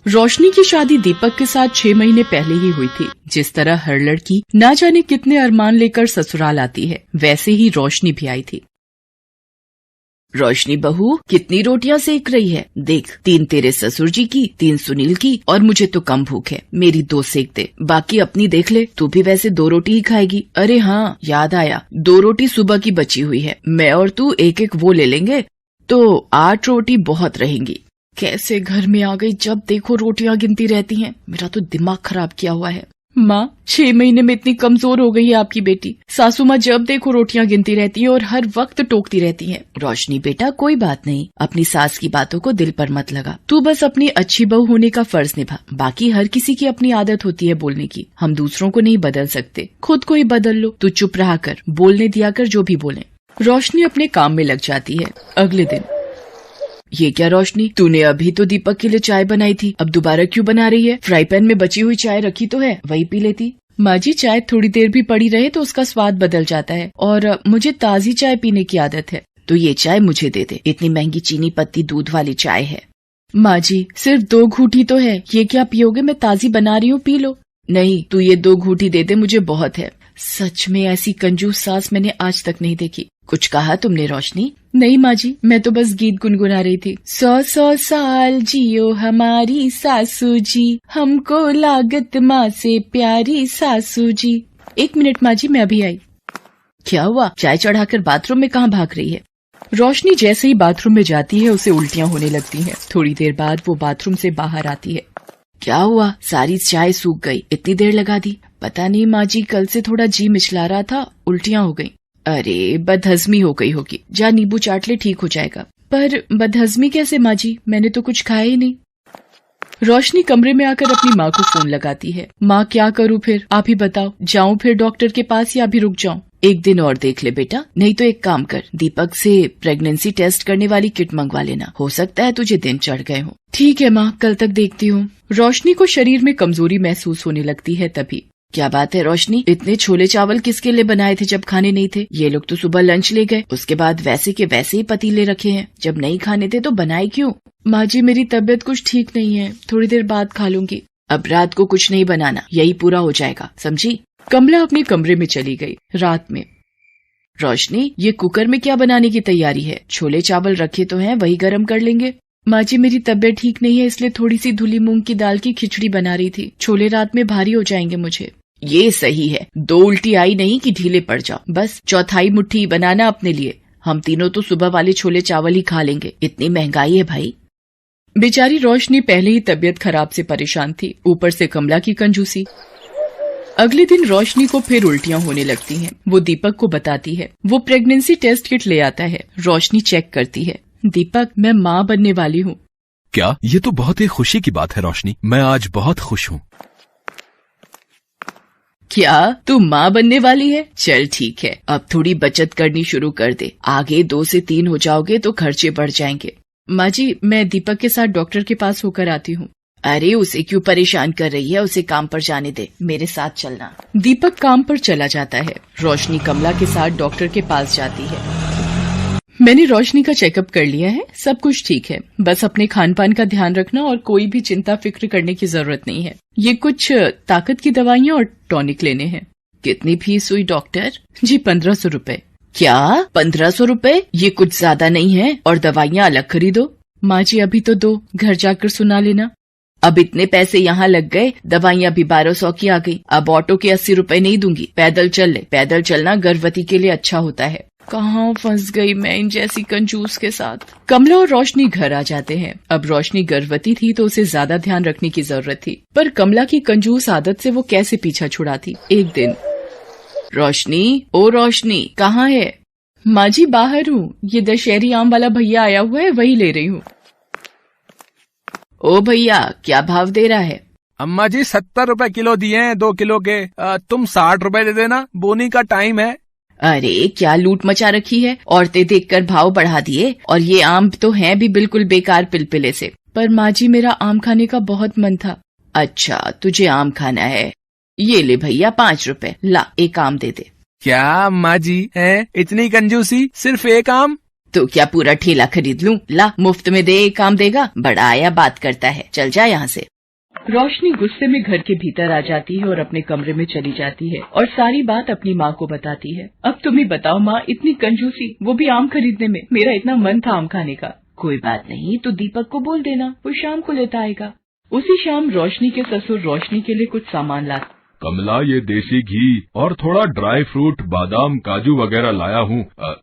रोशनी की शादी दीपक के साथ 6 महीने पहले ही हुई थी। जिस तरह हर लड़की ना जाने कितने अरमान लेकर ससुराल आती है, वैसे ही रोशनी भी आई थी। रोशनी बहू, कितनी रोटियां सेक रही है? देख, 3 तेरे ससुर जी की, 3 सुनील की, और मुझे तो कम भूख है, मेरी 2 सेक दे, बाकी अपनी देख ले। तू भी वैसे 2 रोटी ही खाएगी। अरे हाँ, याद आया, 2 रोटी सुबह की बची हुई है, मैं और तू एक एक वो ले लेंगे, तो 8 रोटी बहुत रहेंगी। कैसे घर में आ गई, जब देखो रोटियां गिनती रहती हैं। मेरा तो दिमाग खराब किया हुआ है। माँ, 6 महीने में इतनी कमजोर हो गई है आपकी बेटी। सासू माँ जब देखो रोटियां गिनती रहती है और हर वक्त टोकती रहती है। रोशनी बेटा, कोई बात नहीं, अपनी सास की बातों को दिल पर मत लगा। तू बस अपनी अच्छी बहू होने का फर्ज निभा। बाकी हर किसी की अपनी आदत होती है बोलने की, हम दूसरों को नहीं बदल सकते, खुद को ही बदल लो। तू चुप रहा कर, बोलने दिया कर जो भी बोले। रोशनी अपने काम में लग जाती है। अगले दिन, ये क्या रोशनी, तूने अभी तो दीपक के लिए चाय बनाई थी, अब दोबारा क्यों बना रही है? फ्राई पैन में बची हुई चाय रखी तो है, वही पी लेती। माँ जी, चाय थोड़ी देर भी पड़ी रहे तो उसका स्वाद बदल जाता है, और मुझे ताजी चाय पीने की आदत है। तो ये चाय मुझे दे दे, इतनी महंगी चीनी पत्ती दूध वाली चाय है। माँ जी, सिर्फ 2 घूंटी तो है, ये क्या पियोगे? मैं ताजी बना रही हूँ, पी लो। नहीं, तू ये 2 घूंटी दे दे, मुझे बहुत है। सच में ऐसी कंजूस सास मैंने आज तक नहीं देखी। कुछ कहा तुमने रोशनी? नहीं माँ जी, मैं तो बस गीत गुनगुना रही थी। 100 साल जियो हमारी सासू जी, हमको लागत माँ से प्यारी सासू जी। 1 मिनट माँ जी, मैं अभी आई। क्या हुआ? चाय चढ़ाकर बाथरूम में कहाँ भाग रही है? रोशनी जैसे ही बाथरूम में जाती है उसे उल्टियाँ होने लगती हैं। थोड़ी देर बाद वो बाथरूम से बाहर आती है। क्या हुआ? सारी चाय सूख गई, इतनी देर लगा दी। पता नहीं माँ जी, कल से थोड़ा जी मिचला रहा था, उल्टियाँ हो गई। अरे, बदहजमी हो गई होगी, जा नींबू चाट ले, ठीक हो जाएगा। पर बदहजमी कैसे माँ जी, मैंने तो कुछ खाया ही नहीं। रोशनी कमरे में आकर अपनी माँ को फोन लगाती है। माँ, क्या करूँ फिर, आप ही बताओ, जाऊँ फिर डॉक्टर के पास या अभी रुक जाऊँ? 1 दिन और देख ले बेटा, नहीं तो एक काम कर, दीपक से प्रेगनेंसी टेस्ट करने वाली किट मंगवा लेना, हो सकता है तुझे दिन चढ़ गए हो। ठीक है माँ, कल तक देखती हूँ। रोशनी को शरीर में कमजोरी महसूस होने लगती है। तभी, क्या बात है रोशनी, इतने छोले चावल किसके लिए बनाए थे जब खाने नहीं थे? ये लोग तो सुबह लंच ले गए, उसके बाद वैसे के वैसे ही पतीले रखे हैं, जब नहीं खाने थे तो बनाए क्यों? माँ जी, मेरी तबीयत कुछ ठीक नहीं है, थोड़ी देर बाद खा लूंगी। अब रात को कुछ नहीं बनाना, यही पूरा हो जाएगा, समझी? कमला अपने कमरे में चली गई। रात में, रोशनी, ये कुकर में क्या बनाने की तैयारी है? छोले चावल रखे तो हैं, वही गर्म कर लेंगे। माँ जी, मेरी तबीयत ठीक नहीं है, इसलिए थोड़ी सी धुली मूंग की दाल की खिचड़ी बना रही थी, छोले रात में भारी हो जाएंगे मुझे। ये सही है, 2 उल्टी आई नहीं कि ढीले पड़ जाओ, बस 1/4 मुट्ठी बनाना अपने लिए, हम तीनों तो सुबह वाले छोले चावल ही खा लेंगे, इतनी महंगाई है भाई। बेचारी रोशनी पहले ही तबीयत खराब से परेशान थी, ऊपर से कमला की कंजूसी। अगले दिन रोशनी को फिर उल्टियाँ होने लगती हैं। वो दीपक को बताती है। वो प्रेगनेंसी टेस्ट किट ले आता है। रोशनी चेक करती है। दीपक, मैं माँ बनने वाली हूँ। क्या? ये तो बहुत ही खुशी की बात है रोशनी, मैं आज बहुत खुश हूँ। क्या तू माँ बनने वाली है? चल ठीक है, अब थोड़ी बचत करनी शुरू कर दे, आगे 2 से 3 हो जाओगे तो खर्चे बढ़ जाएंगे। माँ जी, मैं दीपक के साथ डॉक्टर के पास होकर आती हूँ। अरे, उसे क्यों परेशान कर रही है, उसे काम पर जाने दे, मेरे साथ चलना। दीपक काम पर चला जाता है। रोशनी कमला के साथ डॉक्टर के पास जाती है। मैंने रोशनी का चेकअप कर लिया है, सब कुछ ठीक है, बस अपने खान पान का ध्यान रखना और कोई भी चिंता फिक्र करने की जरूरत नहीं है। ये कुछ ताकत की दवाइयाँ और टॉनिक लेने हैं। कितनी फीस हुई डॉक्टर? जी 1500 रुपए। क्या 1500 रुपए? ये कुछ ज्यादा नहीं है, और दवाइयाँ अलग खरीदो। माँ जी, अभी तो दो, घर जाकर सुना लेना। अब इतने पैसे यहाँ लग गए, दवाइयाँ भी 1200 की आ गई, अब ऑटो के 80 रुपए नहीं दूंगी, पैदल चल ले। पैदल चलना गर्भवती के लिए अच्छा होता है। कहाँ फंस गई मैं इन जैसी कंजूस के साथ। कमला और रोशनी घर आ जाते हैं। अब रोशनी गर्भवती थी तो उसे ज्यादा ध्यान रखने की जरूरत थी, पर कमला की कंजूस आदत से वो कैसे पीछा छुड़ाती। एक दिन, रोशनी, ओ रोशनी, कहाँ है? माँ जी, बाहर हूँ, ये दशहरी आम वाला भैया आया हुआ है, वही ले रही हूँ। ओ भैया, क्या भाव दे रहा है? अम्मा जी 70 रुपए किलो दिए हैं 2 किलो के, तुम 60 रुपए दे देना, बोनी का टाइम है। अरे, क्या लूट मचा रखी है, औरतें देखकर भाव बढ़ा दिए, और ये आम तो हैं भी बिल्कुल बेकार पिलपिले से। पर माँ जी, मेरा आम खाने का बहुत मन था। अच्छा, तुझे आम खाना है, ये ले भैया 5 रुपए, ला एक आम दे दे। क्या अम्मा जी हैं, इतनी कंजूसी, सिर्फ एक आम? तो क्या पूरा ठेला खरीद लूं? ला, मुफ्त में दे, एक आम देगा, बड़ा आया बात करता है, चल जा यहाँ से। रोशनी गुस्से में घर के भीतर आ जाती है और अपने कमरे में चली जाती है और सारी बात अपनी माँ को बताती है। अब तुम ही बताओ माँ, इतनी कंजूसी, वो भी आम खरीदने में। मेरा इतना मन था आम खाने का। कोई बात नहीं, तो दीपक को बोल देना, वो शाम को लेता आएगा। उसी शाम रोशनी के ससुर रोशनी के लिए कुछ सामान लाते। कमला, ये देसी घी और थोड़ा ड्राई फ्रूट, बादाम, काजू वगैरह लाया हूँ।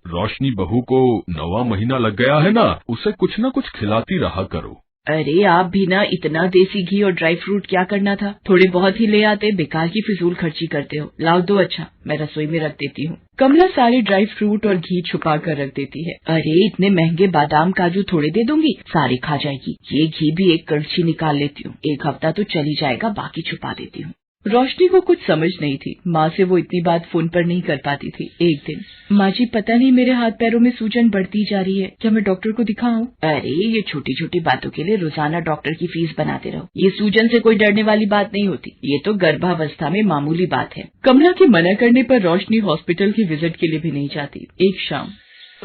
रोशनी बहू को 9वां महीना लग गया है ना, उसे कुछ न कुछ खिलाती रहा करो। अरे आप भी ना, इतना देसी घी और ड्राई फ्रूट क्या करना था, थोड़े बहुत ही ले आते, बेकार की फिजूल खर्ची करते हो। लाओ दो, अच्छा मैं रसोई में रख देती हूँ। कमला सारे ड्राई फ्रूट और घी छुपा कर रख देती है। अरे इतने महंगे बादाम काजू थोड़े दे दूंगी, सारे खा जाएगी। ये घी भी एक कड़छी निकाल लेती हूँ, एक हफ्ता तो चली जाएगा, बाकी छुपा देती हूँ। रोशनी को कुछ समझ नहीं थी, माँ से वो इतनी बात फोन पर नहीं कर पाती थी। एक दिन, माँ जी पता नहीं मेरे हाथ पैरों में सूजन बढ़ती जा रही है, क्या मैं डॉक्टर को दिखाऊं? अरे ये छोटी छोटी बातों के लिए रोजाना डॉक्टर की फीस बनाते रहो। ये सूजन से कोई डरने वाली बात नहीं होती, ये तो गर्भावस्था में मामूली बात है। कमला के मना करने पर रोशनी हॉस्पिटल की विजिट के लिए भी नहीं जाती। एक शाम,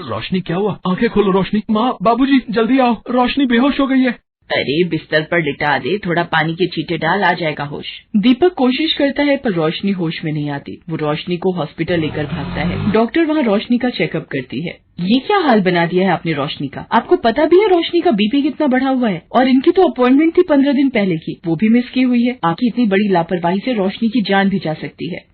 रोशनी क्या हुआ? आंखें खोलो रोशनी। माँ, बाबूजी जल्दी आओ, रोशनी बेहोश हो गई है। अरे बिस्तर पर लिटा दे, थोड़ा पानी के छींटे डाल, आ जाएगा होश। दीपक कोशिश करता है पर रोशनी होश में नहीं आती। वो रोशनी को हॉस्पिटल लेकर भागता है। डॉक्टर वहाँ रोशनी का चेकअप करती है। ये क्या हाल बना दिया है आपने रोशनी का? आपको पता भी है रोशनी का बीपी कितना बढ़ा हुआ है? और इनकी तो अपॉइंटमेंट थी 15 दिन पहले की, वो भी मिस की हुई है। आपकी इतनी बड़ी लापरवाही से रोशनी की जान भी जा सकती है।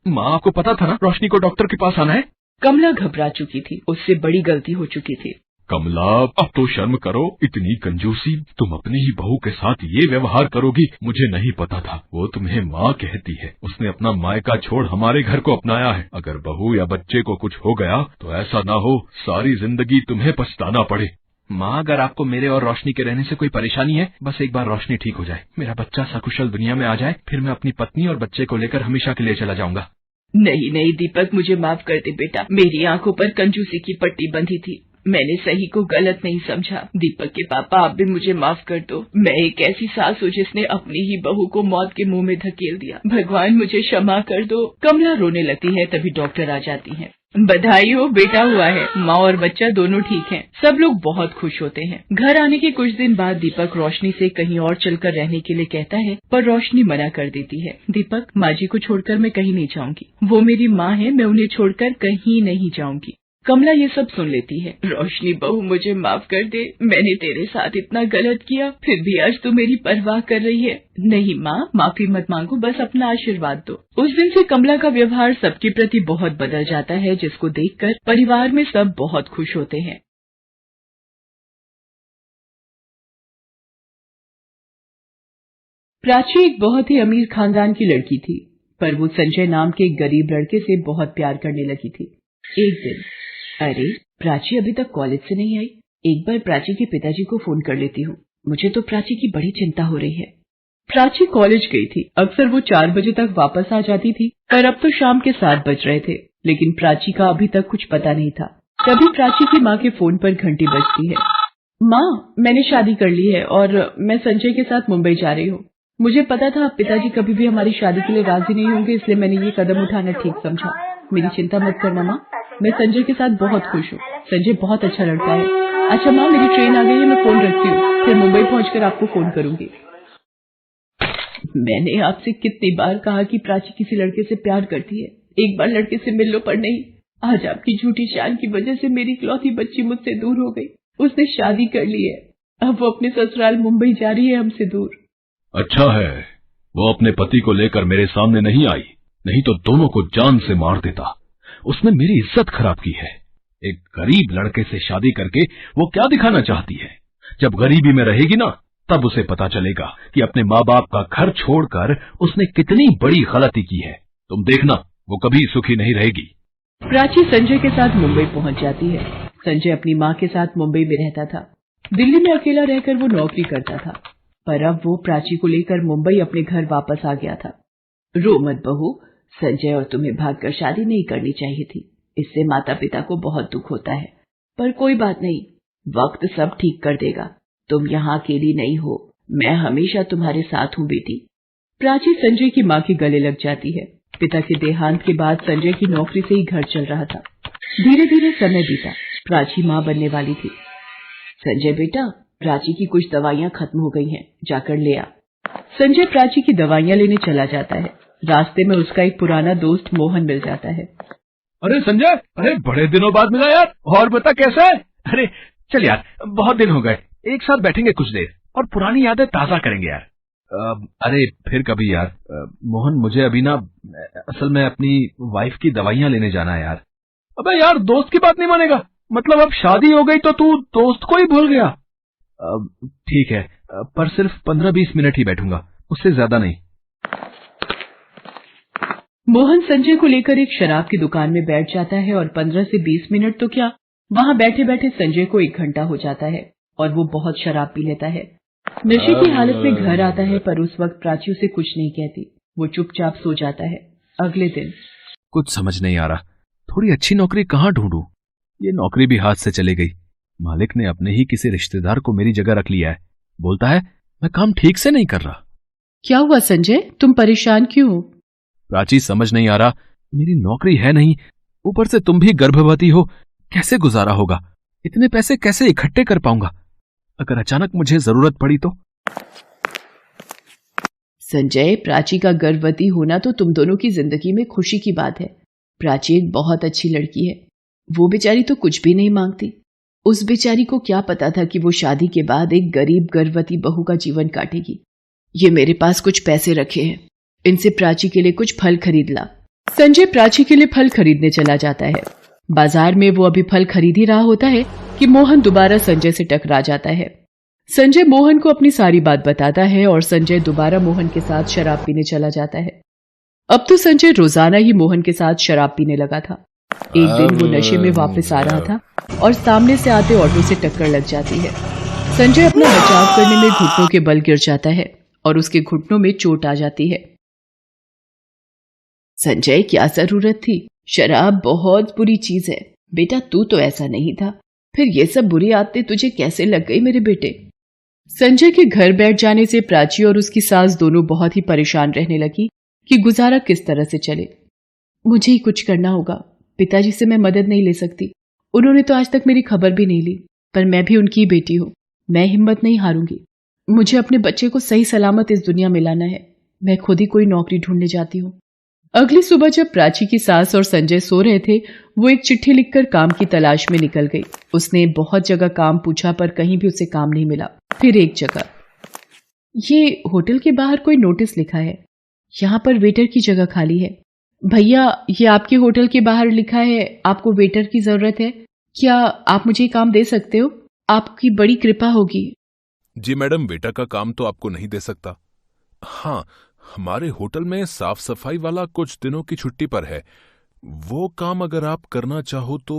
माँ, आपको पता था ना रोशनी को डॉक्टर के पास आना है? कमला घबरा चुकी थी, उससे बड़ी गलती हो चुकी थी। कमला, अब तो शर्म करो, इतनी कंजूसी, तुम अपनी ही बहू के साथ ये व्यवहार करोगी? मुझे नहीं पता था, वो तुम्हें माँ कहती है, उसने अपना मायका छोड़ हमारे घर को अपनाया है। अगर बहू या बच्चे को कुछ हो गया तो ऐसा ना हो सारी जिंदगी तुम्हें पछताना पड़े। माँ, अगर आपको मेरे और रोशनी के रहने से कोई परेशानी है, बस एक बार रोशनी ठीक हो जाए, मेरा बच्चा सकुशल दुनिया में आ जाए, फिर मैं अपनी पत्नी और बच्चे को लेकर हमेशा के लिए चला जाऊंगा। नहीं नहीं दीपक, मुझे माफ कर दे बेटा, मेरी आंखों पर कंजूसी की पट्टी बंधी थी, मैंने सही को गलत नहीं समझा। दीपक के पापा, आप भी मुझे माफ कर दो। मैं एक ऐसी सास हूँ जिसने अपनी ही बहू को मौत के मुंह में धकेल दिया। भगवान मुझे क्षमा कर दो। कमला रोने लगती है, तभी डॉक्टर आ जाती हैं। बधाई हो, बेटा हुआ है, माँ और बच्चा दोनों ठीक हैं। सब लोग बहुत खुश होते हैं। घर आने के कुछ दिन बाद दीपक रोशनी से कहीं और चलकर रहने के लिए कहता है, पर रोशनी मना कर देती है। दीपक, माँ जी को छोड़कर मैं कहीं नहीं जाऊंगी, वो मेरी माँ है, मैं उन्हें छोड़कर कहीं नहीं जाऊंगी। कमला ये सब सुन लेती है। रोशनी बहू, मुझे माफ कर दे, मैंने तेरे साथ इतना गलत किया, फिर भी आज तू मेरी परवाह कर रही है। नहीं माँ, माफी मत मांगो, बस अपना आशीर्वाद दो। उस दिन से कमला का व्यवहार सबके प्रति बहुत बदल जाता है, जिसको देखकर परिवार में सब बहुत खुश होते हैं। प्राची एक बहुत ही अमीर खानदान की लड़की थी, पर वो संजय नाम के एक गरीब लड़के से बहुत प्यार करने लगी थी। एक दिन, अरे प्राची अभी तक कॉलेज से नहीं आई, एक बार प्राची के पिताजी को फोन कर लेती हूँ, मुझे तो प्राची की बड़ी चिंता हो रही है। प्राची कॉलेज गई थी। अक्सर वो 4 बजे तक वापस आ जाती थी, पर अब तो शाम के 7 बज रहे थे, लेकिन प्राची का अभी तक कुछ पता नहीं था। तभी प्राची की माँ के फोन पर घंटी बजती है। माँ, मैंने शादी कर ली है और मैं संजय के साथ मुंबई जा रही हूँ। मुझे पता था पिताजी कभी भी हमारी शादी के लिए राजी नहीं होंगे, इसलिए मैंने ये कदम उठाना ठीक समझा। मेरी चिंता मत करना माँ, मैं संजय के साथ बहुत खुश हूँ। संजय बहुत अच्छा लड़का है। अच्छा माँ, मेरी ट्रेन आ गई है, मैं फोन रखती हूँ, फिर मुंबई पहुंचकर आपको फोन करूंगी। मैंने आपसे कितनी बार कहा कि प्राची किसी लड़के से प्यार करती है, एक बार लड़के से मिल लो, पर नहीं। आज आपकी झूठी शान की वजह से मेरी इकलौती बच्ची मुझसे दूर हो गई। उसने शादी कर ली है, अब वो अपने ससुराल मुंबई जा रही है हमसे दूर। अच्छा है, वो अपने पति को लेकर मेरे सामने नहीं आई, नहीं तो दोनों को जान से मार देता। उसने मेरी इज्जत खराब की है। एक गरीब लड़के से शादी करके वो क्या दिखाना चाहती है? जब गरीबी में रहेगी ना, तब उसे पता चलेगा कि अपने माँ बाप का घर छोड़कर उसने कितनी बड़ी गलती की है। तुम देखना, वो कभी सुखी नहीं रहेगी। प्राची संजय के साथ मुंबई पहुंच जाती है। संजय अपनी माँ के साथ मुंबई में रहता था। दिल्ली में अकेला रहकर वो नौकरी करता था, पर अब वो प्राची को लेकर मुंबई अपने घर वापस आ गया था। रो मत बहू, संजय और तुम्हें भागकर शादी नहीं करनी चाहिए थी, इससे माता पिता को बहुत दुख होता है, पर कोई बात नहीं, वक्त सब ठीक कर देगा। तुम यहाँ अकेली नहीं हो, मैं हमेशा तुम्हारे साथ हूँ बेटी। प्राची संजय की माँ के गले लग जाती है। पिता के देहांत के बाद संजय की नौकरी से ही घर चल रहा था। धीरे धीरे समय बीता, प्राची माँ बनने वाली थी। संजय बेटा, प्राची की कुछ दवाइयाँ खत्म हो गई हैं, जाकर ले आ। संजय प्राची की दवाइयां लेने चला जाता है। रास्ते में उसका एक पुराना दोस्त मोहन मिल जाता है। अरे संजय, अरे बड़े दिनों बाद मिला यार, और बता कैसा है? अरे चल यार, बहुत दिन हो गए, एक साथ बैठेंगे कुछ देर और पुरानी यादें ताजा करेंगे यार। अरे फिर कभी यार। मोहन, मुझे अभी ना असल में अपनी वाइफ की दवाइयां लेने जाना है यार। अबे यार, दोस्त की बात नहीं मानेगा? मतलब अब शादी हो गई तो तू दोस्त को ही भूल गया? ठीक है, पर सिर्फ 15-20 मिनट ही बैठूंगा, उससे ज्यादा नहीं। मोहन संजय को लेकर एक शराब की दुकान में बैठ जाता है और 15 से 20 मिनट तो क्या, वहां बैठे बैठे संजय को 1 घंटा हो जाता है और वो बहुत शराब पी लेता है। नशे की हालत में घर आता है, पर उस वक्त प्राची उसे कुछ नहीं कहती। वो चुपचाप सो जाता है। अगले दिन कुछ समझ नहीं आ रहा, थोड़ी अच्छी नौकरी कहाँ ढूंढूं? ये नौकरी भी हाथ से चली गई। मालिक ने अपने ही किसी रिश्तेदार को मेरी जगह रख लिया है। बोलता है मैं काम ठीक से नहीं कर रहा। क्या हुआ संजय, तुम परेशान क्यों हो? प्राची, समझ नहीं आ रहा, मेरी नौकरी है नहीं, ऊपर से तुम भी गर्भवती हो, कैसे गुजारा होगा? इतने पैसे कैसे इकट्ठे कर पाऊंगा? अगर अचानक मुझे जरूरत पड़ी तो? संजय, प्राची का गर्भवती होना तो तुम दोनों की जिंदगी में खुशी की बात है। प्राची एक बहुत अच्छी लड़की है, वो बेचारी तो कुछ भी नहीं मांगती। उस बेचारी को क्या पता था कि वो शादी के बाद एक गरीब गर्भवती बहू का जीवन काटेगी। ये मेरे पास कुछ पैसे रखे हैं, इनसे प्राची के लिए कुछ फल खरीद ला। संजय प्राची के लिए फल खरीदने चला जाता है। बाजार में वो अभी फल खरीद ही रहा होता है कि मोहन दोबारा संजय से टकरा जाता है। संजय मोहन को अपनी सारी बात बताता है और संजय दोबारा मोहन के साथ शराब पीने चला जाता है। अब तो संजय रोजाना ही मोहन के साथ शराब पीने लगा था। एक दिन वो नशे में वापस आ रहा था और सामने से आते ऑटो से टक्कर लग जाती है। संजय अपना बचाव करने में घुटनों के बल गिर जाता है और उसके घुटनों में चोट आ जाती है। संजय, क्या जरूरत थी? शराब बहुत बुरी चीज है। बेटा, तू तो ऐसा नहीं था, फिर ये सब बुरी आदतें तुझे कैसे लग गई मेरे बेटे? संजय के घर बैठ जाने से प्राची और उसकी सास दोनों बहुत ही परेशान रहने लगी कि गुजारा किस तरह से चले। मुझे ही कुछ करना होगा। पिताजी से मैं मदद नहीं ले सकती, उन्होंने तो आज तक मेरी खबर भी नहीं ली, पर मैं भी उनकी बेटी हूँ, मैं हिम्मत नहीं हारूंगी। मुझे अपने बच्चे को सही सलामत इस दुनिया में लाना है। मैं खुद ही कोई नौकरी ढूंढने जाती हूँ। अगली सुबह जब प्राची की सास और संजय सो रहे थे, वो एक चिट्ठी लिखकर काम की तलाश में निकल गई। उसने बहुत जगह काम पूछा, पर कहीं भी उसे काम नहीं मिला। फिर एक जगह, ये होटल के बाहर कोई नोटिस लिखा है, यहाँ पर वेटर की जगह खाली है। भैया, ये आपके होटल के बाहर लिखा है, आपको वेटर की जरूरत है, क्या आप मुझे काम दे सकते हो? आपकी बड़ी कृपा होगी। जी मैडम, वेटर का काम तो आपको नहीं दे सकता। हाँ, हमारे होटल में साफ सफाई वाला कुछ दिनों की छुट्टी पर है, वो काम अगर आप करना चाहो तो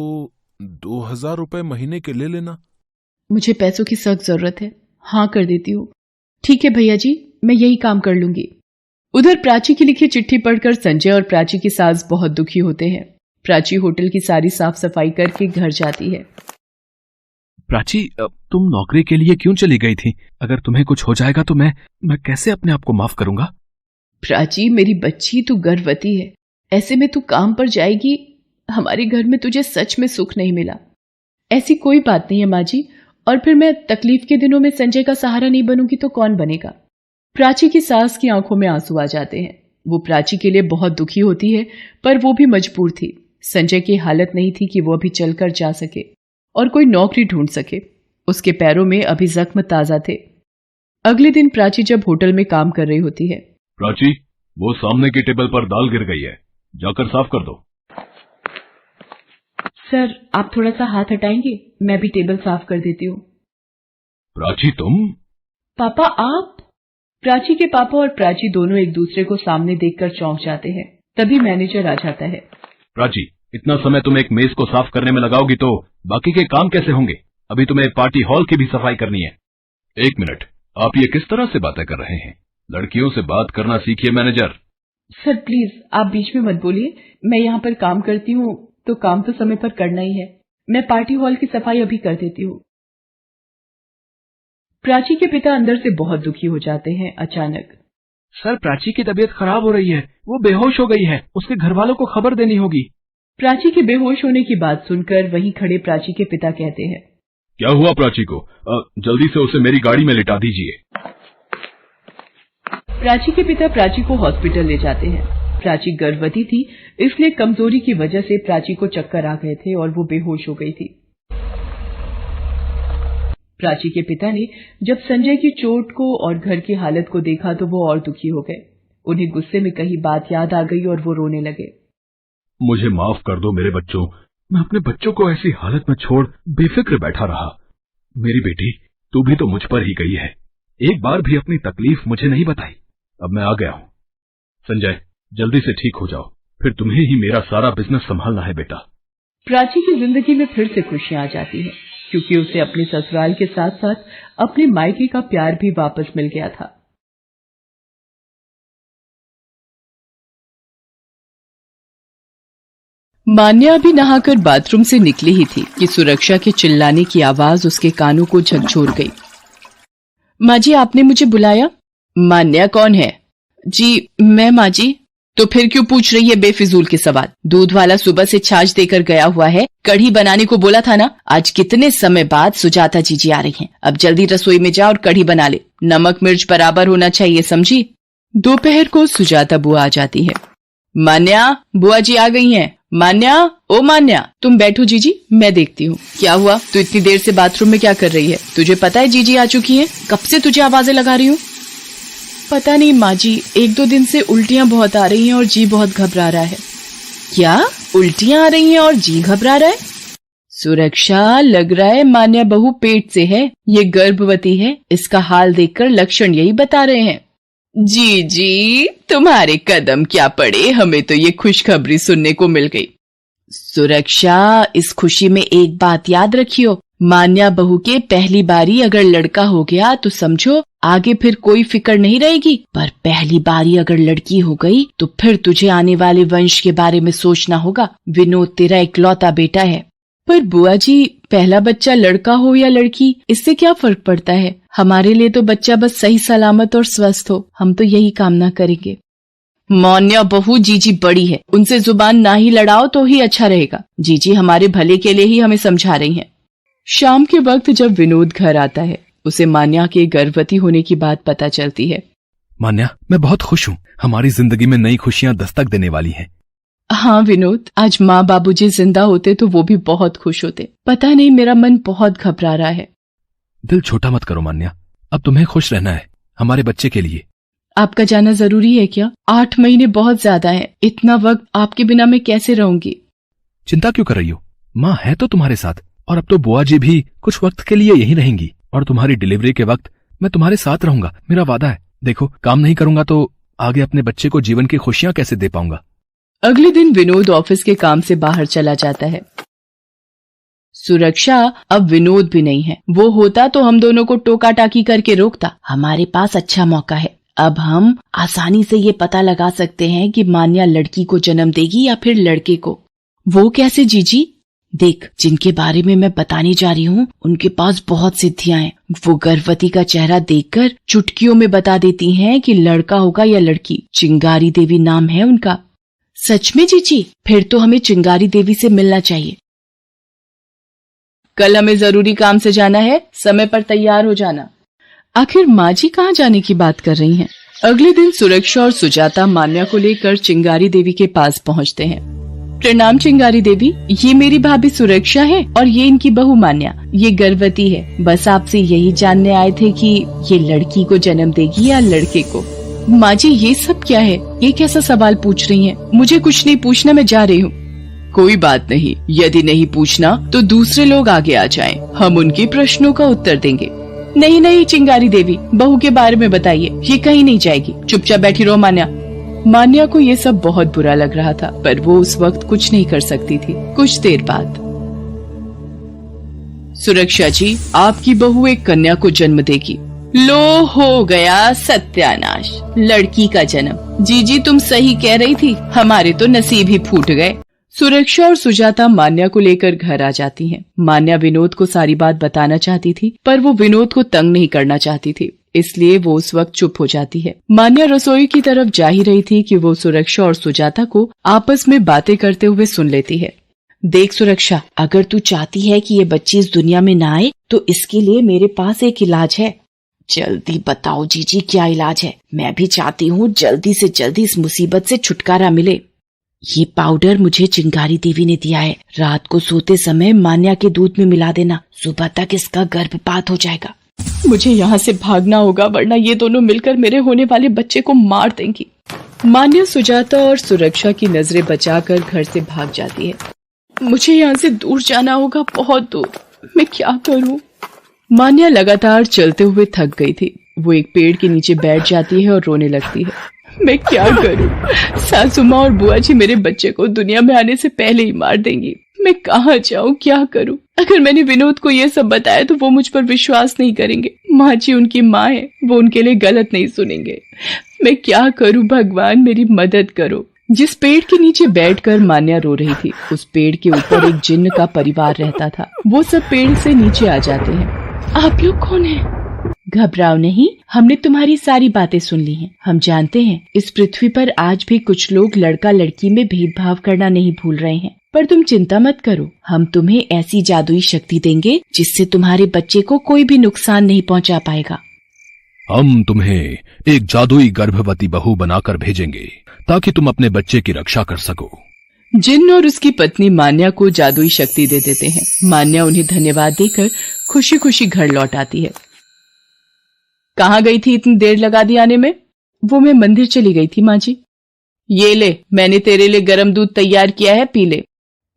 2000 रुपए महीने के ले लेना। मुझे पैसों की सख्त जरूरत है, हाँ कर देती हूँ। ठीक है भैया जी, मैं यही काम कर लूंगी। उधर प्राची की लिखी चिट्ठी पढ़कर संजय और प्राची की सास बहुत दुखी होते हैं। प्राची होटल की सारी साफ सफाई करके घर जाती है। प्राची, तुम नौकरी के लिए क्यों चली गई थी? अगर तुम्हें कुछ हो जाएगा तो मैं कैसे अपने आप को माफ करूंगा? प्राची, मेरी बच्ची, तू गर्भवती है, ऐसे में तू काम पर जाएगी। हमारे घर में तुझे सच में सुख नहीं मिला। ऐसी कोई बात नहीं है माँ जी, और फिर मैं तकलीफ के दिनों में संजय का सहारा नहीं बनूंगी तो कौन बनेगा? प्राची की सास की आंखों में आंसू आ जाते हैं। वो प्राची के लिए बहुत दुखी होती है, पर वो भी मजबूर थी। संजय की हालत नहीं थी कि वो अभी चलकर जा सके और कोई नौकरी ढूंढ सके। उसके पैरों में अभी जख्म ताजा थे। अगले दिन प्राची जब होटल में काम कर रही होती है। प्राची, वो सामने की टेबल पर दाल गिर गई है, जाकर साफ कर दो। सर, आप थोड़ा सा हाथ हटाएंगे, मैं भी टेबल साफ कर देती हूँ। प्राची, तुम? पापा, आप? प्राची के पापा और प्राची दोनों एक दूसरे को सामने देखकर चौंक जाते हैं। तभी मैनेजर आ जाता है। प्राची, इतना समय तुम एक मेज को साफ करने में लगाओगी तो बाकी के काम कैसे होंगे? अभी तुम्हें पार्टी हॉल की भी सफाई करनी है। 1 मिनट, आप ये किस तरह से बातें कर रहे हैं? लड़कियों से बात करना सीखिए मैनेजर। सर प्लीज, आप बीच में मत बोलिए। मैं यहाँ पर काम करती हूँ तो काम तो समय पर करना ही है। मैं पार्टी हॉल की सफाई अभी कर देती हूँ। प्राची के पिता अंदर से बहुत दुखी हो जाते हैं। अचानक, सर, प्राची की तबीयत खराब हो रही है, वो बेहोश हो गई है, उसके घर वालों को खबर देनी होगी। प्राची के बेहोश होने की बात सुनकर वहीं खड़े प्राची के पिता कहते हैं, क्या हुआ प्राची को? जल्दी से उसे मेरी गाड़ी में लिटा दीजिए। प्राची के पिता प्राची को हॉस्पिटल ले जाते हैं। प्राची गर्भवती थी, इसलिए कमजोरी की वजह से प्राची को चक्कर आ गए थे और वो बेहोश हो गई थी। प्राची के पिता ने जब संजय की चोट को और घर की हालत को देखा तो वो और दुखी हो गए। उन्हें गुस्से में कहीं बात याद आ गई और वो रोने लगे। मुझे माफ कर दो मेरे बच्चों, मैं अपने बच्चों को ऐसी हालत में छोड़ बेफिक्र बैठा रहा। मेरी बेटी, तू भी तो मुझ पर ही गई है, एक बार भी अपनी तकलीफ मुझे नहीं बताई। अब मैं आ गया हूं। संजय, जल्दी से ठीक हो जाओ, फिर तुम्हें ही मेरा सारा बिजनेस संभालना है बेटा। प्राची की जिंदगी में फिर से खुशियां आ जाती हैं, क्योंकि उसे अपने ससुराल के साथ साथ अपने मायके का प्यार भी वापस मिल गया था। मान्या अभी नहाकर बाथरूम से निकली ही थी कि सुरक्षा के चिल्लाने की आवाज उसके कानों को झकझोर गई। माँ जी, आपने मुझे बुलाया? मान्या कौन है? जी मैं माँ जी। तो फिर क्यों पूछ रही है बेफिजूल के सवाल? दूध वाला सुबह से छाछ देकर गया हुआ है, कढ़ी बनाने को बोला था ना। आज कितने समय बाद सुजाता जीजी आ रही हैं, अब जल्दी रसोई में जा और कढ़ी बना ले। नमक मिर्च बराबर होना चाहिए, समझी? दोपहर को सुजाता बुआ आ जाती है। मान्या, बुआ जी आ गई हैं। मान्या, ओ मान्या, तुम बैठो जीजी, मैं देखती हूँ। क्या हुआ? तू इतनी देर से बाथरूम में क्या कर रही है? तुझे पता है जीजी आ चुकी हैं? कब से तुझे आवाजें लगा रही हूँ? पता नहीं माँ जी, 1-2 दिन से उल्टियां बहुत आ रही हैं और जी बहुत घबरा रहा है। क्या उल्टियां आ रही हैं और जी घबरा रहा है? सुरक्षा, लग रहा है मान्या बहू पेट से है, ये गर्भवती है। इसका हाल देखकर लक्षण यही बता रहे हैं। जी जी, तुम्हारे कदम क्या पड़े, हमें तो ये खुशखबरी सुनने को मिल गई। सुरक्षा, इस खुशी में एक बात याद रखियो, मान्या बहू के पहली बारी अगर लड़का हो गया तो समझो आगे फिर कोई फिक्र नहीं रहेगी, पर पहली बारी अगर लड़की हो गई तो फिर तुझे आने वाले वंश के बारे में सोचना होगा। विनोद तेरा इकलौता बेटा है। पर बुआ जी, पहला बच्चा लड़का हो या लड़की, इससे क्या फर्क पड़ता है? हमारे लिए तो बच्चा बस सही सलामत और स्वस्थ हो, हम तो यही कामना करेंगे। मान्या बहू, जीजी बड़ी है, उनसे जुबान ना ही लड़ाओ तो ही अच्छा रहेगा। जीजी हमारे भले के लिए ही हमें समझा रही हैं। शाम के वक्त जब विनोद घर आता है, उसे मान्या के गर्भवती होने की बात पता चलती है। मान्या, मैं बहुत खुश हूँ, हमारी जिंदगी में नई खुशियाँ दस्तक देने वाली हैं। हाँ विनोद, आज माँ बाबूजी जिंदा होते तो वो भी बहुत खुश होते। पता नहीं, मेरा मन बहुत घबरा रहा है। दिल छोटा मत करो मान्या, अब तुम्हें खुश रहना है, हमारे बच्चे के लिए। आपका जाना जरूरी है क्या? 8 महीने बहुत ज्यादा है, इतना वक्त आपके बिना मैं कैसे रहूंगी? चिंता क्यों कर रही हो, माँ है तो तुम्हारे साथ, और अब तो बुआ जी भी कुछ वक्त के लिए यहीं रहेंगी, और तुम्हारी डिलीवरी के वक्त मैं तुम्हारे साथ रहूंगा, मेरा वादा है। देखो, काम नहीं करूंगा तो आगे अपने बच्चे को जीवन की खुशियां कैसे दे पाऊंगा। अगले दिन विनोद ऑफिस के काम से बाहर चला जाता है। सुरक्षा, अब विनोद भी नहीं है, वो होता तो हम दोनों को टोका टाकी करके रोकता। हमारे पास अच्छा मौका है, अब हम आसानी से ये पता लगा सकते हैं कि मान्या लड़की को जन्म देगी या फिर लड़के को। वो कैसे जीजी? देख, जिनके बारे में मैं बताने जा रही हूँ उनके पास बहुत सिद्धियां हैं। वो गर्भवती का चेहरा देखकर चुटकियों में बता देती हैं कि लड़का होगा या लड़की। चिंगारी देवी नाम है उनका। सच में जीजी? फिर तो हमें चिंगारी देवी से मिलना चाहिए। कल हमें जरूरी काम से जाना है, समय पर तैयार हो जाना। आखिर माँ जी कहाँ जाने की बात कर रही हैं? अगले दिन सुरक्षा और सुजाता मान्या को लेकर चिंगारी देवी के पास पहुँचते हैं। प्रणाम चिंगारी देवी, ये मेरी भाभी सुरक्षा है और ये इनकी बहू मान्या। ये गर्भवती है, बस आपसे यही जानने आए थे कि ये लड़की को जन्म देगी या लड़के को। माँ जी, ये सब क्या है? ये कैसा सवाल पूछ रही हैं? मुझे कुछ नहीं पूछना, मैं जा रही हूँ। कोई बात नहीं, यदि नहीं पूछना तो दूसरे लोग आगे आ जाएं, हम उनके प्रश्नों का उत्तर देंगे। नहीं नहीं चिंगारी देवी, बहू के बारे में बताइए, ये कहीं नहीं जाएगी, चुपचाप बैठी रहो। मान्या को ये सब बहुत बुरा लग रहा था, पर वो उस वक्त कुछ नहीं कर सकती थी। कुछ देर बाद, सुरक्षा जी, आपकी बहू एक कन्या को जन्म देगी। लो, हो गया सत्यानाश, लड़की का जन्म। जीजी तुम सही कह रही थी, हमारे तो नसीब ही फूट गए। सुरक्षा और सुजाता मान्या को लेकर घर आ जाती हैं। मान्या विनोद को सारी बात बताना चाहती थी, पर वो विनोद को तंग नहीं करना चाहती थी, इसलिए वो उस वक्त चुप हो जाती है। मान्या रसोई की तरफ जा ही रही थी कि वो सुरक्षा और सुजाता को आपस में बातें करते हुए सुन लेती है। देख सुरक्षा, अगर तू चाहती है कि ये बच्ची इस दुनिया में ना आए तो इसके लिए मेरे पास एक इलाज है। जल्दी बताओ जीजी, क्या इलाज है? मैं भी चाहती हूँ जल्दी से जल्दी इस मुसीबत से छुटकारा मिले। ये पाउडर मुझे चिंगारी देवी ने दिया है। रात को सोते समय मान्या के दूध में मिला देना, सुबह तक इसका गर्भपात हो जाएगा। मुझे यहाँ से भागना होगा, वरना ये दोनों मिलकर मेरे होने वाले बच्चे को मार देंगी। मान्या सुजाता और सुरक्षा की नजरें बचाकर घर से भाग जाती है। मुझे यहाँ से दूर जाना होगा, बहुत दूर। मैं क्या करूँ? मान्या लगातार चलते हुए थक गई थी। वो एक पेड़ के नीचे बैठ जाती है और रोने लगती है। मैं क्या करूँ? सासू माँ और बुआ जी मेरे बच्चे को दुनिया में आने से पहले ही मार देंगी। मैं कहाँ जाऊँ, क्या करूँ? अगर मैंने विनोद को ये सब बताया तो वो मुझ पर विश्वास नहीं करेंगे। माँ जी उनकी माँ है, वो उनके लिए गलत नहीं सुनेंगे। मैं क्या करूँ? भगवान मेरी मदद करो। जिस पेड़ के नीचे बैठकर मान्या रो रही थी, उस पेड़ के ऊपर एक जिन्न का परिवार रहता था। वो सब पेड़ से नीचे आ जाते हैं। आप लोग कौन हैं? घबराओ नहीं, हमने तुम्हारी सारी बातें सुन ली हैं। हम जानते हैं इस पृथ्वी पर आज भी कुछ लोग लड़का लड़की में भेदभाव करना नहीं भूल रहे हैं, पर तुम चिंता मत करो। हम तुम्हें ऐसी जादुई शक्ति देंगे जिससे तुम्हारे बच्चे को कोई भी नुकसान नहीं पहुंचा पाएगा। हम तुम्हें एक जादुई गर्भवती बहू बनाकर भेजेंगे ताकि तुम अपने बच्चे की रक्षा कर सको। जिन्न और उसकी पत्नी मान्या को जादुई शक्ति दे देते हैं। मान्या उन्हें धन्यवाद देकर खुशी खुशी घर लौट आती है। कहाँ गई थी? इतनी देर लगा दी आने में। वो मैं मंदिर चली गई थी माँ जी। ये ले, मैंने तेरे लिए गर्म दूध तैयार किया है, पी ले।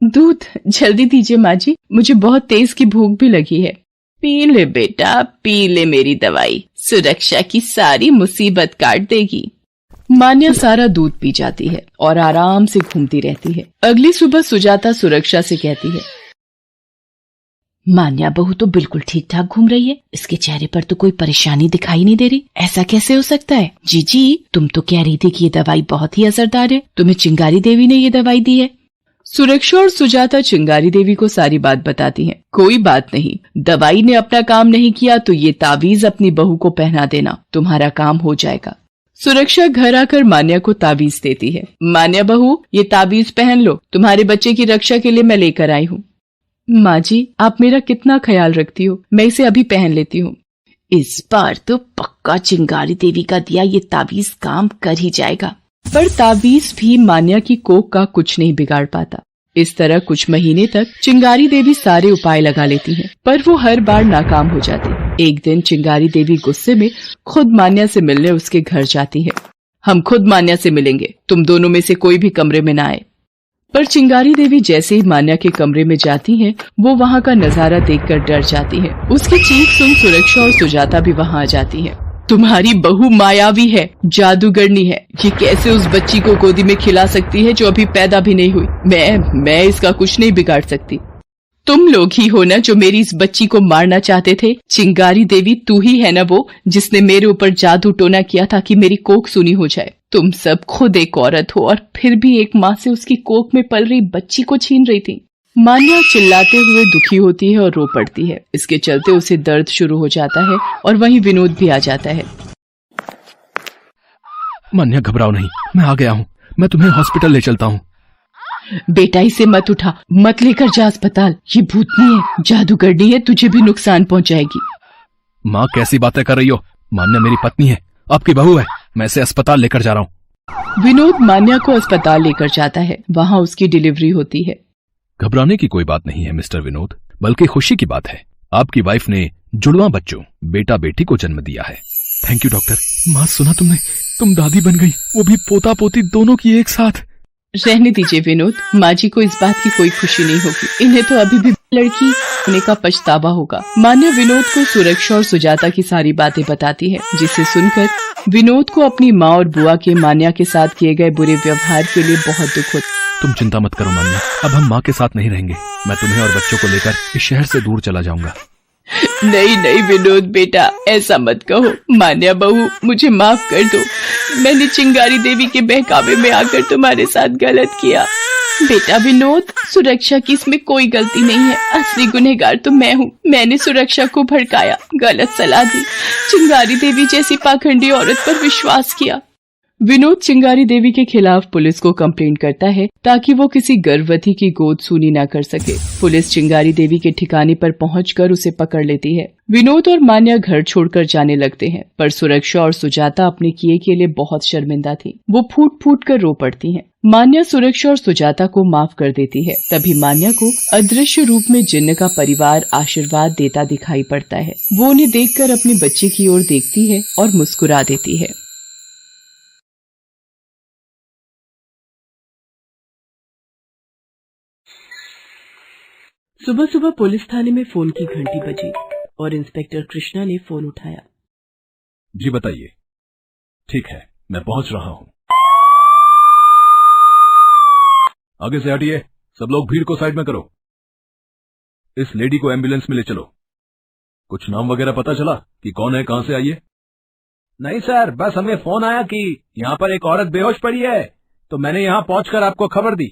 दूध जल्दी दीजिए माँ जी, मुझे बहुत तेज की भूख भी लगी है। पी ले बेटा, पी ले मेरी दवाई, सुरक्षा की सारी मुसीबत काट देगी। मान्या सारा दूध पी जाती है और आराम से घूमती रहती है। अगली सुबह सुजाता सुरक्षा से कहती है, मान्या बहू तो बिल्कुल ठीक ठाक घूम रही है, इसके चेहरे पर तो कोई परेशानी दिखाई नहीं दे रही। ऐसा कैसे हो सकता है? जीजी तुम तो कह रही थी कि ये दवाई बहुत ही असरदार है, तुम्हें चिंगारी देवी ने ये दवाई दी है। सुरक्षा और सुजाता चिंगारी देवी को सारी बात बताती हैं। कोई बात नहीं, दवाई ने अपना काम नहीं किया तो ये तावीज अपनी बहू को पहना देना, तुम्हारा काम हो जाएगा। सुरक्षा घर आकर मान्या को तावीज देती है। मान्या बहू, ये तावीज पहन लो, तुम्हारे बच्चे की रक्षा के लिए मैं लेकर आई हूँ। माँ जी आप मेरा कितना ख्याल रखती हो, मैं इसे अभी पहन लेती हूँ। इस बार तो पक्का चिंगारी देवी का दिया ये तावीज काम कर ही जाएगा। पर तावीज भी मान्या की कोख का कुछ नहीं बिगाड़ पाता। इस तरह कुछ महीने तक चिंगारी देवी सारे उपाय लगा लेती है, पर वो हर बार नाकाम हो जाती। एक दिन चिंगारी देवी गुस्से में खुद मान्या से मिलने उसके घर जाती है। हम खुद मान्या से मिलेंगे, तुम दोनों में से कोई भी कमरे में न आए। पर चिंगारी देवी जैसे ही मान्या के कमरे में जाती हैं, वो वहाँ का नजारा देखकर डर जाती है। उसकी चीख सुन सुरक्षा और सुजाता भी वहाँ आ जाती है। तुम्हारी बहू मायावी है, जादूगरनी है, ये कैसे उस बच्ची को गोदी में खिला सकती है जो अभी पैदा भी नहीं हुई। मैं इसका कुछ नहीं बिगाड़ सकती। तुम लोग ही हो ना जो मेरी इस बच्ची को मारना चाहते थे। चिंगारी देवी तू ही है ना वो जिसने मेरे ऊपर जादू टोना किया था कि मेरी कोख सुनी हो जाए। तुम सब खुद एक औरत हो और फिर भी एक माँ से उसकी कोख में पल रही बच्ची को छीन रही थी। मान्या चिल्लाते हुए दुखी होती है और रो पड़ती है। इसके चलते उसे दर्द शुरू हो जाता है और वहीं विनोद भी आ जाता है। मान्या घबराओ नहीं, मैं आ गया हूँ, मैं तुम्हें हॉस्पिटल ले चलता हूँ। बेटा इसे मत उठा, मत लेकर जा अस्पताल, ये भूतनी है, जादूगरनी है, तुझे भी नुकसान पहुँचाएगी। माँ कैसी बातें कर रही हो? मान्या मेरी पत्नी है, आपकी बहू है, मैं इसे अस्पताल लेकर जा रहा हूँ। विनोद मान्या को अस्पताल लेकर जाता है। वहाँ उसकी डिलीवरी होती है। घबराने की कोई बात नहीं है मिस्टर विनोद, बल्कि खुशी की बात है। आपकी वाइफ ने जुड़वां बच्चों बेटा बेटी को जन्म दिया है। Thank you doctor. माँ सुना तुमने, तुम दादी बन गई, वो भी पोता पोती दोनों की एक साथ। रहने दीजिए विनोद, माँ जी को इस बात की कोई खुशी नहीं होगी। इन्हें तो अभी भी लड़की होने का पछतावा होगा। मान्या विनोद को सुरक्षा और सुजाता की सारी बातें बताती है, जिसे सुनकर विनोद को अपनी माँ और बुआ के मान्या के साथ किए गए बुरे व्यवहार के लिए बहुत दुख होता। तुम चिंता मत करो मान्या, अब हम माँ के साथ नहीं रहेंगे। मैं तुम्हें और बच्चों को लेकर इस शहर से दूर चला जाऊंगा। नहीं नहीं विनोद बेटा, ऐसा मत कहो। मान्या बहू मुझे माफ कर दो, मैंने चिंगारी देवी के बहकावे में आकर तुम्हारे साथ गलत किया। बेटा विनोद, सुरक्षा की इसमें कोई गलती नहीं है, असली गुनहगार तो मैं हूँ। मैंने सुरक्षा को भड़काया, गलत सलाह दी, चिंगारी देवी जैसी पाखंडी औरत पर विश्वास किया। विनोद चिंगारी देवी के खिलाफ पुलिस को कंप्लेंट करता है ताकि वो किसी गर्भवती की गोद सूनी न कर सके। पुलिस चिंगारी देवी के ठिकाने पर पहुंचकर उसे पकड़ लेती है। विनोद और मान्या घर छोड़कर जाने लगते हैं, पर सुरक्षा और सुजाता अपने किए के लिए बहुत शर्मिंदा थी। वो फूट फूट कर रो पड़ती हैं। मान्या सुरक्षा और सुजाता को माफ कर देती है। तभी मान्या को अदृश्य रूप में जिन्न का परिवार आशीर्वाद देता दिखाई पड़ता है। वो उन्हें देखकर अपने बच्चे की ओर देखती है और मुस्कुरा देती है। सुबह सुबह पुलिस थाने में फोन की घंटी बजी और इंस्पेक्टर कृष्णा ने फोन उठाया। जी बताइए। ठीक है, मैं पहुंच रहा हूं। आगे से हटिए, सब लोग भीड़ को साइड में करो। इस लेडी को एम्बुलेंस में ले चलो। कुछ नाम वगैरह पता चला कि कौन है, कहां से आई है? नहीं सर, बस हमें फोन आया कि यहाँ पर एक औरत बेहोश पड़ी है, तो मैंने यहाँ पहुंचकर आपको खबर दी।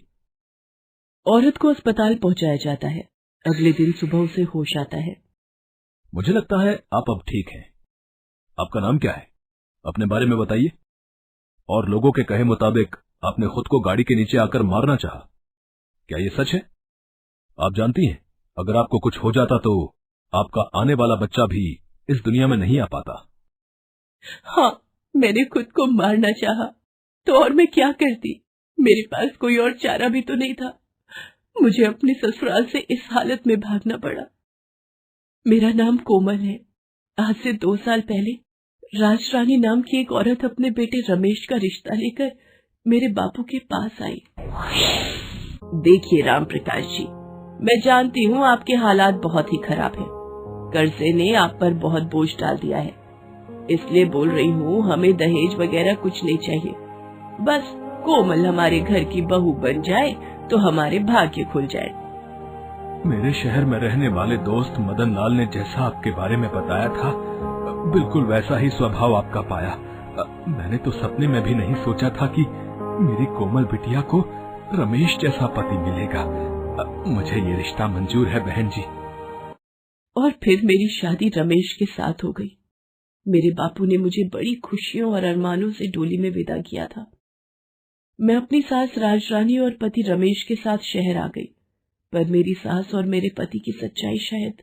औरत को अस्पताल पहुंचाया जाता है। अगले दिन सुबह उसे होश आता है। मुझे लगता है आप अब ठीक हैं। आपका नाम क्या है? अपने बारे में बताइए। और लोगों के कहे मुताबिक आपने खुद को गाड़ी के नीचे आकर मारना चाहा, क्या ये सच है? आप जानती हैं, अगर आपको कुछ हो जाता तो आपका आने वाला बच्चा भी इस दुनिया में नहीं आ पाता। हाँ, मैंने खुद को मारना चाहा, तो और मैं क्या करती? मेरे पास कोई और चारा भी तो नहीं था। मुझे अपने ससुराल से इस हालत में भागना पड़ा। मेरा नाम कोमल है। आज से 2 साल पहले राजरानी नाम की एक औरत अपने बेटे रमेश का रिश्ता लेकर मेरे बापू के पास आई। देखिए राम प्रकाश जी, मैं जानती हूँ आपके हालात बहुत ही खराब हैं। कर्जे ने आप पर बहुत बोझ डाल दिया है, इसलिए बोल रही हूँ हमें दहेज वगैरह कुछ नहीं चाहिए। बस कोमल हमारे घर की बहू बन जाए तो हमारे भाग्य खुल जाए। मेरे शहर में रहने वाले दोस्त मदन लाल ने जैसा आपके बारे में बताया था, बिल्कुल वैसा ही स्वभाव आपका पाया। मैंने तो सपने में भी नहीं सोचा था कि मेरी कोमल बिटिया को रमेश जैसा पति मिलेगा। मुझे ये रिश्ता मंजूर है बहन जी। और फिर मेरी शादी रमेश के साथ हो गई। मेरे बापू ने मुझे बड़ी खुशियों और अरमानों से डोली में विदा किया था। मैं अपनी सास राजरानी और पति रमेश के साथ शहर आ गई, पर मेरी सास और मेरे पति की सच्चाई शायद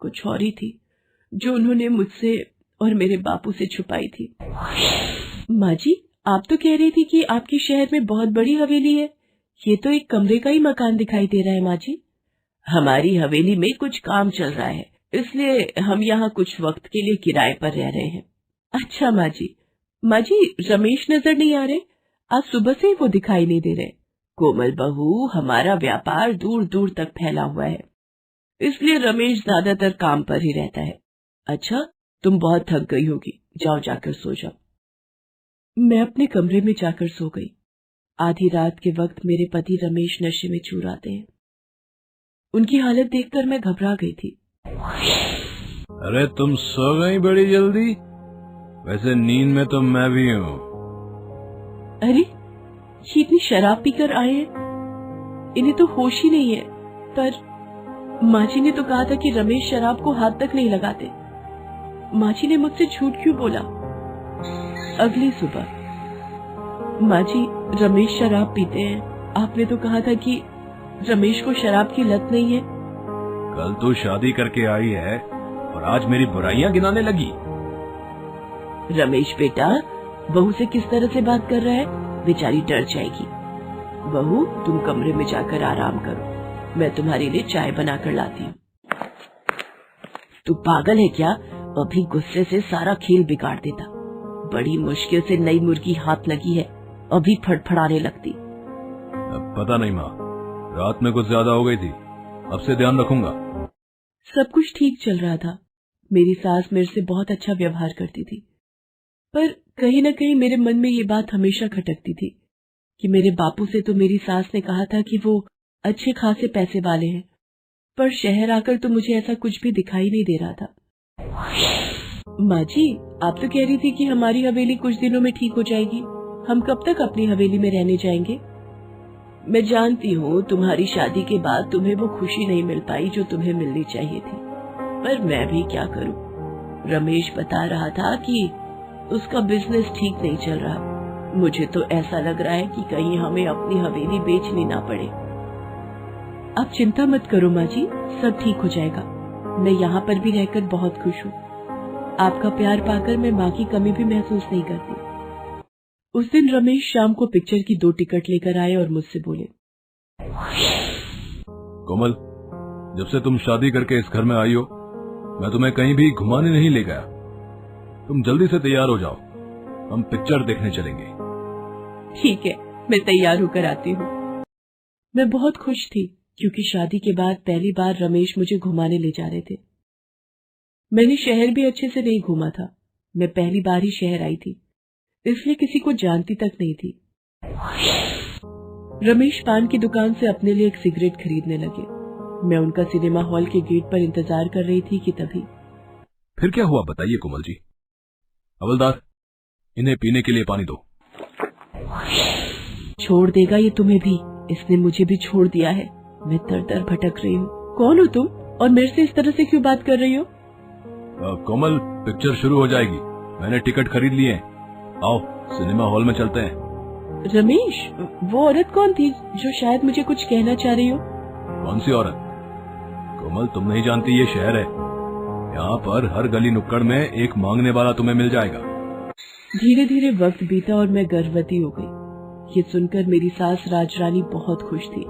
कुछ और ही थी, जो उन्होंने मुझसे और मेरे बापू से छुपाई थी। माँ जी, आप तो कह रही थी कि आपके शहर में बहुत बड़ी हवेली है। ये तो एक कमरे का ही मकान दिखाई दे रहा है माँ जी। हमारी हवेली में कुछ काम चल रहा है, इसलिए हम यहाँ कुछ वक्त के लिए किराए पर रह रहे हैं। अच्छा माँ जी। माँ जी, रमेश नजर नहीं आ रहे? आज सुबह से वो दिखाई नहीं दे रहे। कोमल बहू, हमारा व्यापार दूर दूर तक फैला हुआ है, इसलिए रमेश ज्यादातर काम पर ही रहता है। अच्छा, तुम बहुत थक गई होगी, जाओ जाकर सो जाओ। मैं अपने कमरे में जाकर सो गई। आधी रात के वक्त मेरे पति रमेश नशे में चूर आते हैं। उनकी हालत देखकर मैं घबरा गई थी। अरे तुम सो गई बड़ी जल्दी? वैसे नींद में तो मैं भी हूँ। अरे, ये इतनी शराब पीकर आए हैं, इन्हें तो होश ही नहीं है। पर माँ जी ने तो कहा था कि रमेश शराब को हाथ तक नहीं लगाते। माँ जी ने मुझसे झूठ क्यों बोला? अगली सुबह, माँ जी, रमेश शराब पीते हैं। आपने तो कहा था कि रमेश को शराब की लत नहीं है। कल तो शादी करके आई है और आज मेरी बुराइयां गिनाने लगी। रमेश बेटा, बहू से किस तरह से बात कर रहा है? बेचारी डर जाएगी। बहू, तुम कमरे में जाकर आराम करो, मैं तुम्हारे लिए चाय बनाकर लाती हूँ। तू पागल है क्या? अभी गुस्से से सारा खेल बिगाड़ देता। बड़ी मुश्किल से नई मुर्गी हाथ लगी है, अभी फड़फड़ाने लगती। पता नहीं माँ, रात में कुछ ज्यादा हो गई थी, अब से ध्यान रखूंगा। सब कुछ ठीक चल रहा था। मेरी सास मेरे से बहुत अच्छा व्यवहार करती थी, पर कहीं न कहीं मेरे मन में ये बात हमेशा खटकती थी कि मेरे बापू से तो मेरी सास ने कहा था कि वो अच्छे खासे पैसे वाले हैं, पर शहर आकर तो मुझे ऐसा कुछ भी दिखाई नहीं दे रहा था। माँ जी, आप तो कह रही थी कि हमारी हवेली कुछ दिनों में ठीक हो जाएगी। हम कब तक अपनी हवेली में रहने जाएंगे? मैं जानती हूँ तुम्हारी शादी के बाद तुम्हें वो खुशी नहीं मिल पाई जो तुम्हें मिलनी चाहिए थी, पर मैं भी क्या करूँ। रमेश बता रहा था कि उसका बिजनेस ठीक नहीं चल रहा, मुझे तो ऐसा लग रहा है कि कहीं हमें अपनी हवेली बेचनी ना पड़े। आप चिंता मत करो माँ जी, सब ठीक हो जाएगा। मैं यहाँ पर भी रहकर बहुत खुश हूँ। आपका प्यार पाकर मैं माँ की कमी भी महसूस नहीं करती। उस दिन रमेश शाम को पिक्चर की 2 टिकट लेकर आए और मुझसे बोले, कोमल, जब से तुम शादी करके इस घर में आई हो, मैं तुम्हें कहीं भी घुमाने नहीं ले गया। तुम जल्दी से तैयार हो जाओ, हम पिक्चर देखने चलेंगे। ठीक है, मैं तैयार होकर आती हूँ। मैं बहुत खुश थी क्योंकि शादी के बाद पहली बार रमेश मुझे घुमाने ले जा रहे थे। मैंने शहर भी अच्छे से नहीं घूमा था। मैं पहली बार ही शहर आई थी, इसलिए किसी को जानती तक नहीं थी। रमेश पान की दुकान से अपने लिए एक सिगरेट खरीदने लगे। मैं उनका सिनेमा हॉल के गेट पर इंतजार कर रही थी कि तभी। फिर क्या हुआ बताइए कोमल जी। हवलदार, इन्हें पीने के लिए पानी दो। छोड़ देगा ये तुम्हें भी, इसने मुझे भी छोड़ दिया है। मैं तर भटक रही हूँ। कौन हो तुम और मेरे से इस तरह से क्यों बात कर रही हो? कोमल, पिक्चर शुरू हो जाएगी, मैंने टिकट खरीद लिए हैं। आओ सिनेमा हॉल में चलते हैं। रमेश, वो औरत कौन थी जो शायद मुझे कुछ कहना चाह रही हो? कौन सी औरत? कोमल, तुम नहीं जानती, ये शहर है, यहाँ पर हर गली नुक्कड़ में एक मांगने वाला तुम्हें मिल जाएगा। धीरे धीरे वक्त बीता और मैं गर्भवती हो गई। ये सुनकर मेरी सास राजरानी बहुत खुश थी।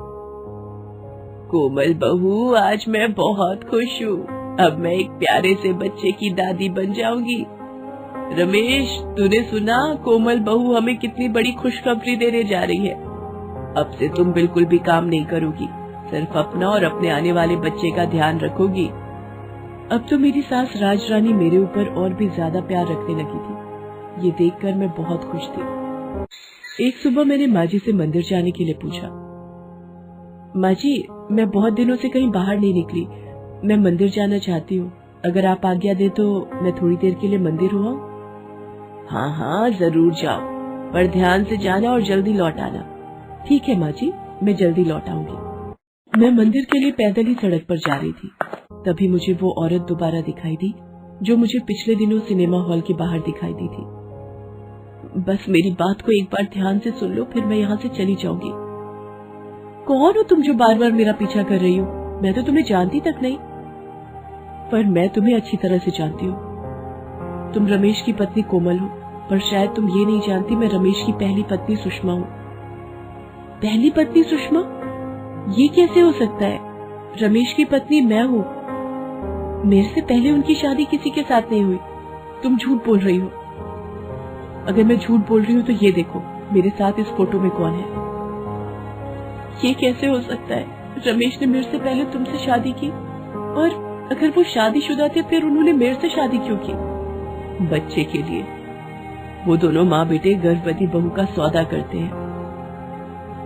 कोमल बहू, आज मैं बहुत खुश हूँ। अब मैं एक प्यारे से बच्चे की दादी बन जाऊंगी। रमेश, तूने सुना? कोमल बहू हमें कितनी बड़ी खुशखबरी देने जा रही है। अब से तुम बिल्कुल भी काम नहीं करोगी, सिर्फ अपना और अपने आने वाले बच्चे का ध्यान रखोगी। अब तो मेरी सास राजरानी मेरे ऊपर और भी ज्यादा प्यार रखने लगी थी। ये देखकर मैं बहुत खुश थी। एक सुबह मैंने माँ जी से मंदिर जाने के लिए पूछा। माँ जी, मैं बहुत दिनों से कहीं बाहर नहीं निकली, मैं मंदिर जाना चाहती हूँ। अगर आप आज्ञा दे तो मैं थोड़ी देर के लिए मंदिर हुआ। हाँ हाँ, जरूर जाओ, पर ध्यान से जाना और जल्दी लौट आना। ठीक है माँ जी, मैं जल्दी लौट आऊंगी। मैं मंदिर के लिए पैदल ही सड़क पर जा रही थी, तभी मुझे वो औरत दोबारा दिखाई दी जो मुझे पिछले दिनों सिनेमा हॉल के बाहर दिखाई दी थी। बस मेरी बात को एक बार ध्यान से सुन लो, फिर मैं यहाँ से चली जाऊंगी। कौन हो तुम जो बार बार मेरा पीछा कर रही हो? मैं तो तुम्हें जानती तक नहीं। पर मैं तुम्हें अच्छी तरह से जानती हूँ। तुम रमेश की पत्नी कोमल हो, पर शायद तुम ये नहीं जानती मैं रमेश की पहली पत्नी सुषमा हूँ। पहली पत्नी सुषमा? ये कैसे हो सकता है? रमेश की पत्नी मैं हूँ। मेरे से पहले उनकी शादी किसी के साथ नहीं हुई। तुम झूठ बोल रही हो। अगर मैं झूठ बोल रही हूँ तो ये देखो, मेरे साथ इस फोटो में कौन है। ये कैसे हो सकता है? रमेश ने मेरे से पहले तुमसे शादी की, और अगर वो शादीशुदा थे फिर उन्होंने मेरे से शादी क्यों की? बच्चे के लिए। वो दोनों माँ बेटे गर्भवती बहू का सौदा करते हैं।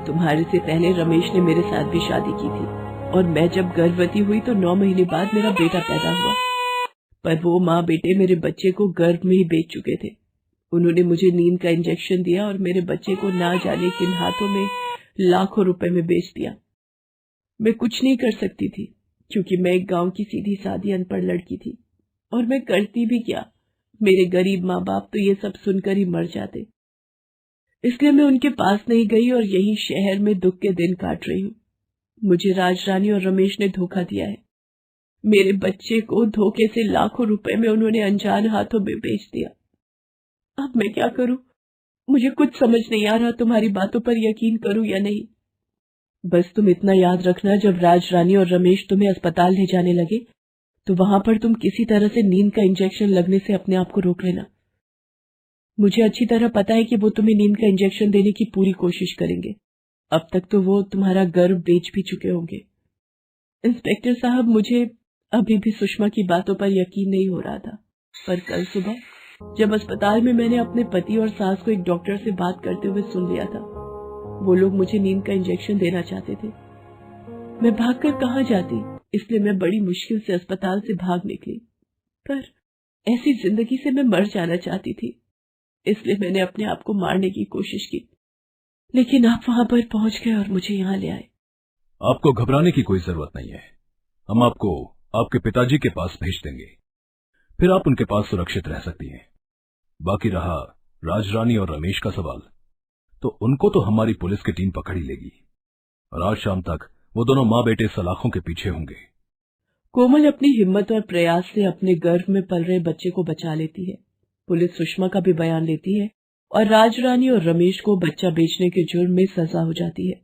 तुम्हारे से पहले रमेश ने मेरे साथ भी शादी की थी, और मैं जब गर्भवती हुई तो 9 महीने बाद मेरा बेटा पैदा हुआ। पर वो माँ बेटे मेरे बच्चे को गर्भ में ही बेच चुके थे। उन्होंने मुझे नींद का इंजेक्शन दिया और मेरे बच्चे को ना जाने किन हाथों में लाखों रुपए में बेच दिया। मैं कुछ नहीं कर सकती थी क्योंकि मैं एक गांव की सीधी सादी अनपढ़ लड़की थी, और मैं करती भी क्या? मेरे गरीब माँ बाप तो ये सब सुनकर ही मर जाते। इसलिए मैं उनके पास नहीं गई और यही शहर में दुख के दिन काट रही हूँ। मुझे राजरानी और रमेश ने धोखा दिया है। मेरे बच्चे को धोखे से लाखों रुपए में उन्होंने अनजान हाथों में बेच दिया। अब मैं क्या करूं? मुझे कुछ समझ नहीं आ रहा, तुम्हारी बातों पर यकीन करूं या नहीं। बस तुम इतना याद रखना, जब राजरानी और रमेश तुम्हें अस्पताल ले जाने लगे तो वहां पर तुम किसी तरह से नींद का इंजेक्शन लगने से अपने आप को रोक लेना। मुझे अच्छी तरह पता है कि वो तुम्हें नींद का इंजेक्शन देने की पूरी कोशिश करेंगे। अब तक तो वो तुम्हारा गर्भ बेच भी चुके होंगे। इंस्पेक्टर साहब, मुझे अभी भी सुषमा की बातों पर यकीन नहीं हो रहा था, पर कल सुबह जब अस्पताल में मैंने अपने पति और सास को एक डॉक्टर से बात करते हुए सुन लिया था, वो लोग मुझे नींद का इंजेक्शन देना चाहते थे। मैं भागकर कहाँ जाती, इसलिए मैं बड़ी मुश्किल से अस्पताल से भाग निकली। पर ऐसी जिंदगी से मैं मर जाना चाहती थी, इसलिए मैंने अपने आप को मारने की कोशिश की। लेकिन आप वहां पर पहुंच गए और मुझे यहाँ ले आए। आपको घबराने की कोई जरूरत नहीं है। हम आपको आपके पिताजी के पास भेज देंगे, फिर आप उनके पास सुरक्षित रह सकती हैं। बाकी रहा राजरानी और रमेश का सवाल, तो उनको तो हमारी पुलिस की टीम पकड़ ही लेगी और आज शाम तक वो दोनों माँ बेटे सलाखों के पीछे होंगे। कोमल अपनी हिम्मत और प्रयास से अपने गर्भ में पल रहे बच्चे को बचा लेती है। पुलिस सुषमा का भी बयान लेती है और राजरानी और रमेश को बच्चा बेचने के जुर्म में सजा हो जाती है।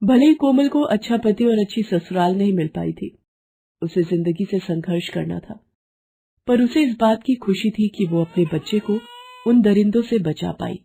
भले ही कोमल को अच्छा पति और अच्छी ससुराल नहीं मिल पाई थी, उसे जिंदगी से संघर्ष करना था, पर उसे इस बात की खुशी थी कि वो अपने बच्चे को उन दरिंदों से बचा पाई